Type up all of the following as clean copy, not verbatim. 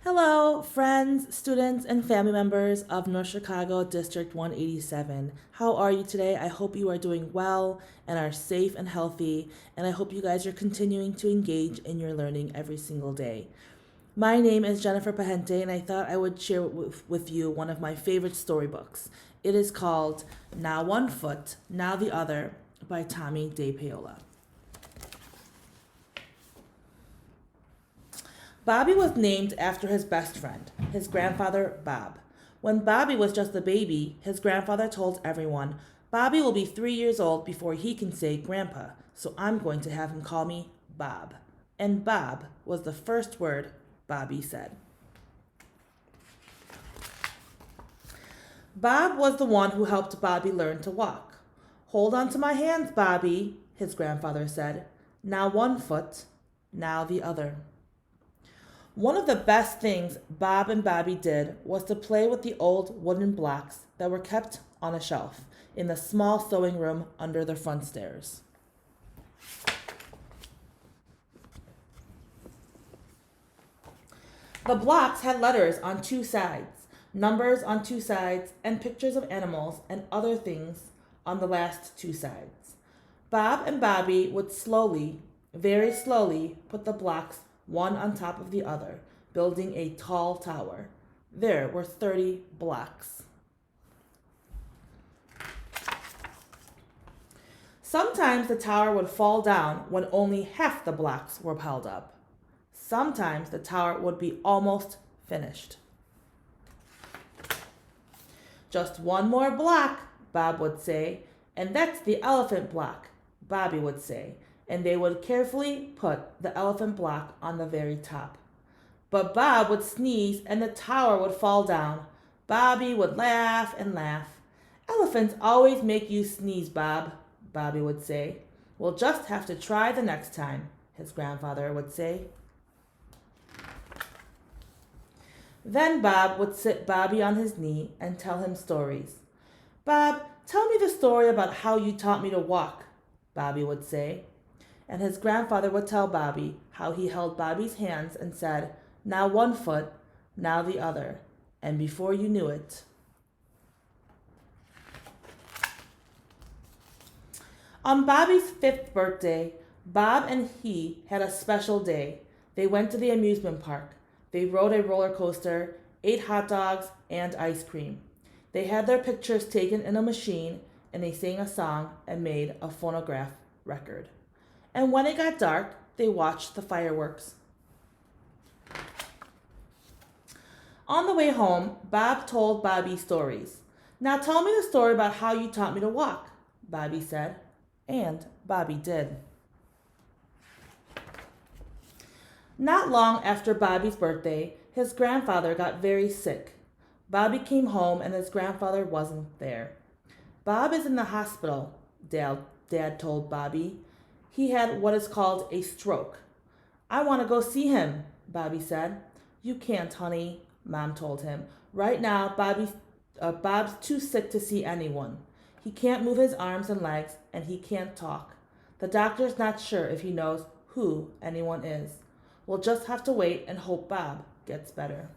Hello, friends, students, and family members of North Chicago District 187. How are you today? I hope you are doing well and are safe and healthy, and I hope you guys are continuing to engage in your learning every single day. My name is Jennifer Pajente, and I thought I would share with you one of my favorite storybooks. It is called Now One Foot, Now the Other by Tommy De Paola. Bobby was named after his best friend, his grandfather Bob. When Bobby was just a baby, his grandfather told everyone, Bobby will be 3 years old before he can say Grandpa, so I'm going to have him call me Bob. And Bob was the first word Bobby said. Bob was the one who helped Bobby learn to walk. Hold on to my hands, Bobby, his grandfather said. Now one foot, now the other. One of the best things Bob and Bobby did was to play with the old wooden blocks that were kept on a shelf in the small sewing room under the front stairs. The blocks had letters on two sides, numbers on two sides, and pictures of animals and other things on the last two sides. Bob and Bobby would slowly, very slowly, put the blocks one on top of the other, building a tall tower. There were 30 blocks. Sometimes the tower would fall down when only half the blocks were piled up. Sometimes the tower would be almost finished. Just one more block, Bob would say, and that's the elephant block, Bobby would say, and they would carefully put the elephant block on the very top. But Bob would sneeze and the tower would fall down. Bobby would laugh and laugh. Elephants always make you sneeze, Bob, Bobby would say. We'll just have to try the next time, his grandfather would say. Then Bob would sit Bobby on his knee and tell him stories. Bob, tell me the story about how you taught me to walk, Bobby would say. And his grandfather would tell Bobby how he held Bobby's hands and said, now one foot, now the other. And before you knew it. On Bobby's 5th birthday, Bob and he had a special day. They went to the amusement park. They rode a roller coaster, ate hot dogs, and ice cream. They had their pictures taken in a machine, and they sang a song and made a phonograph record. And when it got dark, they watched the fireworks. On the way home, Bob told Bobby stories. Now tell me the story about how you taught me to walk, Bobby said. And Bobby did. Not long after Bobby's birthday, his grandfather got very sick. Bobby came home and his grandfather wasn't there. Bob is in the hospital, Dad told Bobby. He had what is called a stroke. I want to go see him, Bobby said. You can't, honey, Mom told him. Right now, Bob's too sick to see anyone. He can't move his arms and legs, and he can't talk. The doctor's not sure if he knows who anyone is. We'll just have to wait and hope Bob gets better.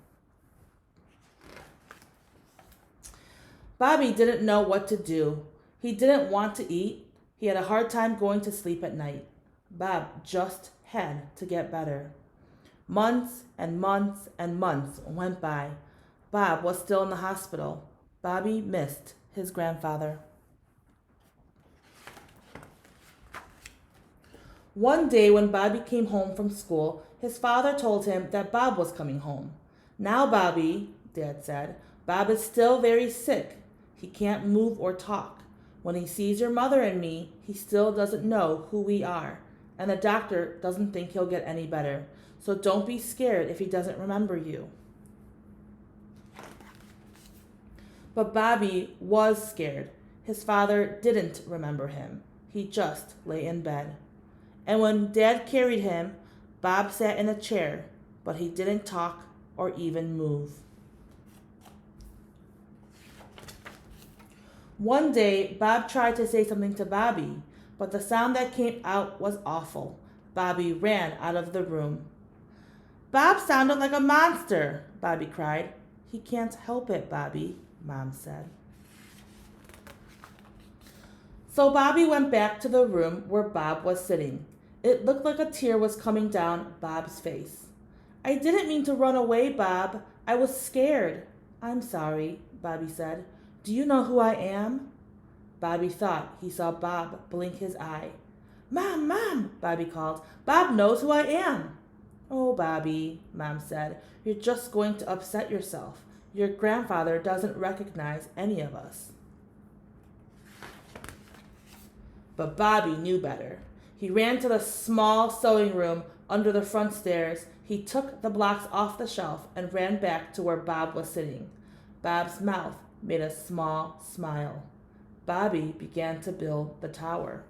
Bobby didn't know what to do. He didn't want to eat. He had a hard time going to sleep at night. Bob just had to get better. Months and months and months went by. Bob was still in the hospital. Bobby missed his grandfather. One day when Bobby came home from school, his father told him that Bob was coming home. Now, Bobby, Dad said, Bob is still very sick. He can't move or talk. When he sees your mother and me, he still doesn't know who we are. And the doctor doesn't think he'll get any better. So don't be scared if he doesn't remember you. But Bobby was scared. His father didn't remember him. He just lay in bed. And when Dad carried him, Bob sat in a chair, but he didn't talk or even move. One day, Bob tried to say something to Bobby, but the sound that came out was awful. Bobby ran out of the room. Bob sounded like a monster, Bobby cried. He can't help it, Bobby, Mom said. So Bobby went back to the room where Bob was sitting. It looked like a tear was coming down Bob's face. I didn't mean to run away, Bob. I was scared. I'm sorry, Bobby said. Do you know who I am? Bobby thought he saw Bob blink his eye. Mom, Mom, Bobby called. Bob knows who I am. Oh, Bobby, Mom said, you're just going to upset yourself. Your grandfather doesn't recognize any of us. But Bobby knew better. He ran to the small sewing room under the front stairs. He took the blocks off the shelf and ran back to where Bob was sitting. Bob's mouth made a small smile. Bobby began to build the tower.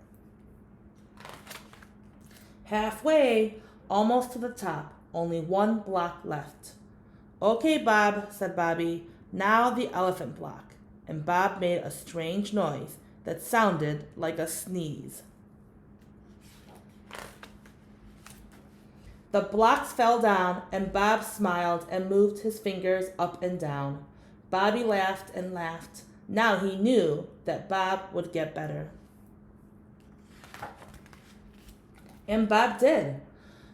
Halfway, almost to the top, only one block left. Okay, Bob, said Bobby, now the elephant block. And Bob made a strange noise that sounded like a sneeze. The blocks fell down, and Bob smiled and moved his fingers up and down. Bobby laughed and laughed. Now he knew that Bob would get better. And Bob did.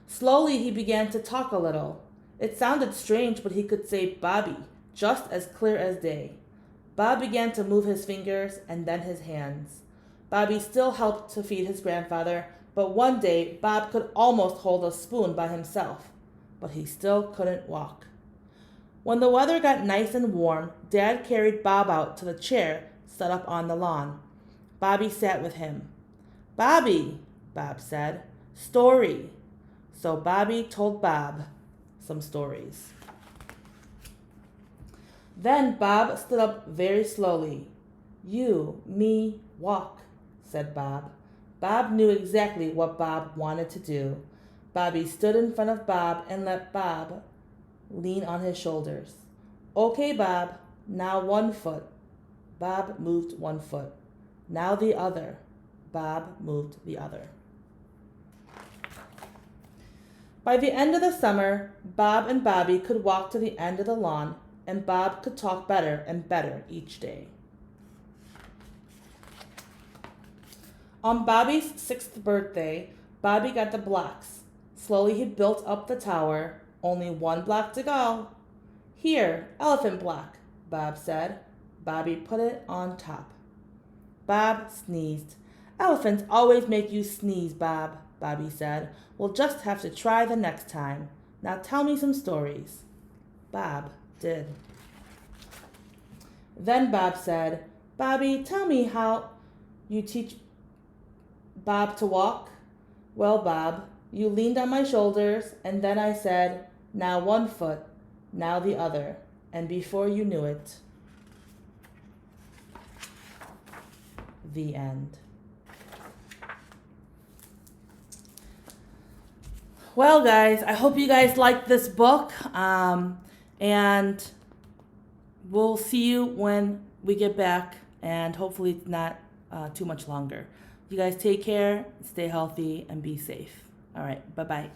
Slowly he began to talk a little. It sounded strange, but he could say Bobby just as clear as day. Bob began to move his fingers and then his hands. Bobby still helped to feed his grandfather, but one day Bob could almost hold a spoon by himself, but he still couldn't walk. When the weather got nice and warm, Dad carried Bob out to the chair set up on the lawn. Bobby sat with him. Bobby, Bob said, story. So Bobby told Bob some stories. Then Bob stood up very slowly. You, me, walk, said Bob. Bob knew exactly what Bob wanted to do. Bobby stood in front of Bob and let Bob lean on his shoulders. Okay, Bob, now one foot. Bob moved one foot. Now the other. Bob moved the other. By the end of the summer, Bob and Bobby could walk to the end of the lawn, and Bob could talk better and better each day. On Bobby's 6th birthday, Bobby got the blocks. Slowly he built up the tower. Only one block to go. Here, elephant block, Bob said. Bobby put it on top. Bob sneezed. Elephants always make you sneeze, Bob, Bobby said. We'll just have to try the next time. Now tell me some stories. Bob did. Then Bob said, Bobby, tell me how you teach Bob to walk. Well, Bob, you leaned on my shoulders, and then I said, now one foot, now the other. And before you knew it, the end. Well, guys, I hope you guys liked this book. And we'll see you when we get back. And hopefully it's not too much longer. You guys take care, stay healthy, and be safe. All right, bye-bye.